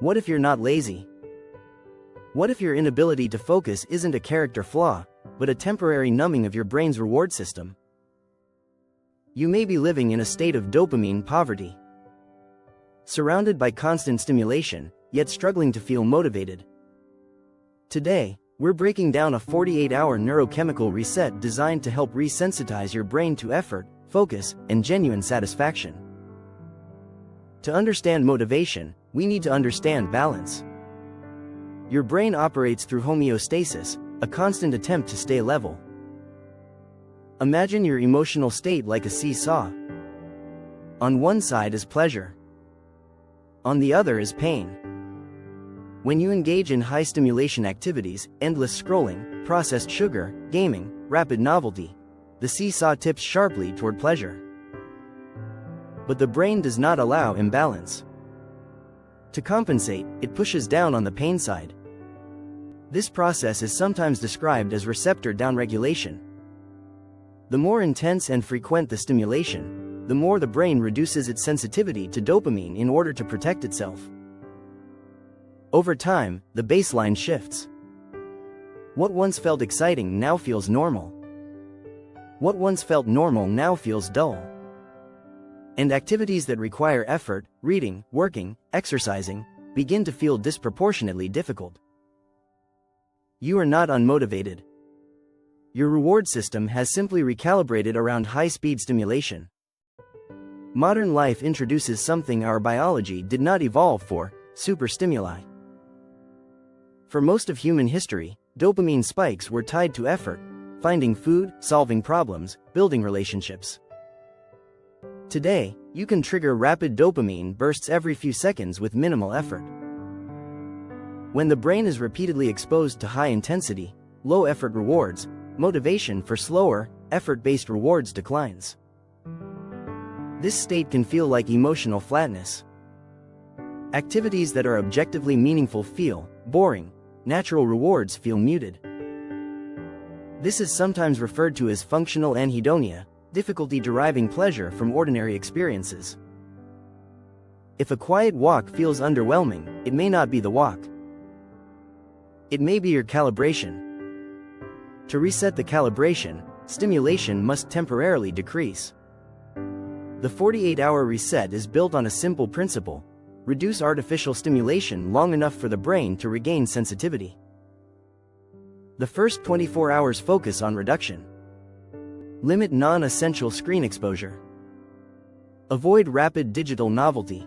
What if you're not lazy? What if your inability to focus isn't a character flaw, but a temporary numbing of your brain's reward system? You may be living in a state of dopamine poverty, surrounded by constant stimulation, yet struggling to feel motivated. Today, we're breaking down a 48-hour neurochemical reset designed to help resensitize your brain to effort, focus, and genuine satisfaction. To understand motivation, we need to understand balance. Your brain operates through homeostasis, a constant attempt to stay level. Imagine your emotional state like a seesaw. On one side is pleasure. On the other is pain. When you engage in high-stimulation activities, endless scrolling, processed sugar, gaming, rapid novelty, the seesaw tips sharply toward pleasure. But the brain does not allow imbalance. To compensate, it pushes down on the pain side. This process is sometimes described as receptor downregulation. The more intense and frequent the stimulation, the more the brain reduces its sensitivity to dopamine in order to protect itself. Over time, the baseline shifts. What once felt exciting now feels normal. What once felt normal now feels dull. And activities that require effort, reading, working, exercising, begin to feel disproportionately difficult. You are not unmotivated. Your reward system has simply recalibrated around high-speed stimulation. Modern life introduces something our biology did not evolve for: super-stimuli. For most of human history, dopamine spikes were tied to effort, finding food, solving problems, building relationships. Today, you can trigger rapid dopamine bursts every few seconds with minimal effort. When the brain is repeatedly exposed to high-intensity, low-effort rewards, motivation for slower, effort-based rewards declines. This state can feel like emotional flatness. Activities that are objectively meaningful feel boring, natural rewards feel muted. This is sometimes referred to as functional anhedonia, difficulty deriving pleasure from ordinary experiences. If a quiet walk feels underwhelming, it may not be the walk. It may be your calibration. To reset the calibration, stimulation must temporarily decrease. The 48-hour reset is built on a simple principle: reduce artificial stimulation long enough for the brain to regain sensitivity. The first 24 hours focus on reduction. Limit non-essential screen exposure. Avoid rapid digital novelty.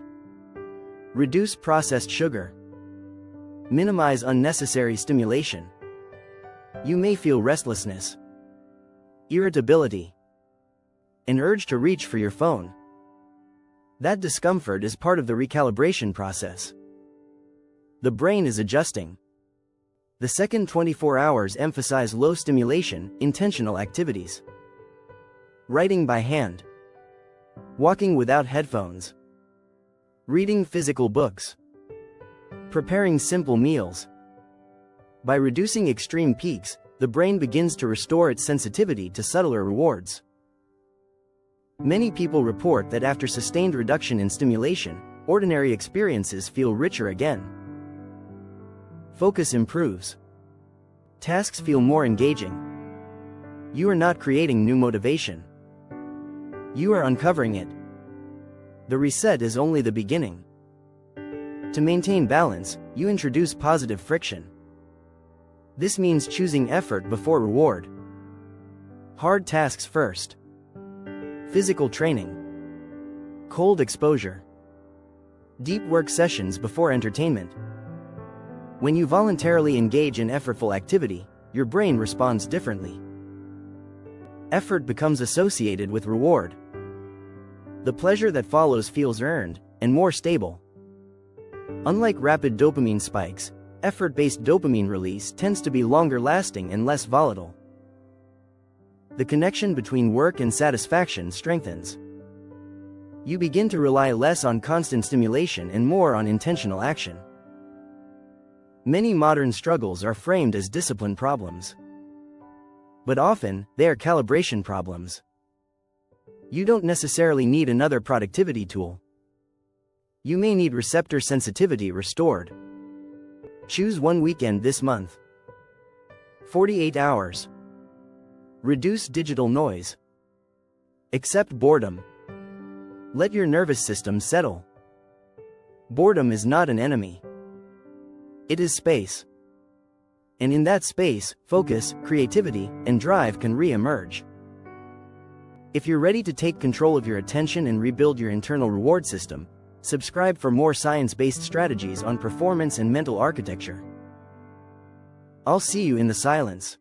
Reduce processed sugar. Minimize unnecessary stimulation. You may feel restlessness, irritability, an urge to reach for your phone. That discomfort is part of the recalibration process. The brain is adjusting. The second 24 hours emphasize low stimulation, intentional activities. Writing by hand. Walking without headphones. Reading physical books. Preparing simple meals. By reducing extreme peaks, the brain begins to restore its sensitivity to subtler rewards. Many people report that after sustained reduction in stimulation, ordinary experiences feel richer again. Focus improves. Tasks feel more engaging. You are not creating new motivation. You are uncovering it. The reset is only the beginning. To maintain balance, you introduce positive friction. This means choosing effort before reward. Hard tasks first. Physical training. Cold exposure. Deep work sessions before entertainment. When you voluntarily engage in effortful activity, your brain responds differently. Effort becomes associated with reward. The pleasure that follows feels earned and more stable. Unlike rapid dopamine spikes, effort-based dopamine release tends to be longer-lasting and less volatile. The connection between work and satisfaction strengthens. You begin to rely less on constant stimulation and more on intentional action. Many modern struggles are framed as discipline problems. But often, they are calibration problems. You don't necessarily need another productivity tool. You may need receptor sensitivity restored. Choose one weekend this month. 48 hours. Reduce digital noise. Accept boredom. Let your nervous system settle. Boredom is not an enemy. It is space. And in that space, focus, creativity, and drive can re-emerge. If you're ready to take control of your attention and rebuild your internal reward system, subscribe for more science-based strategies on performance and mental architecture. I'll see you in the silence.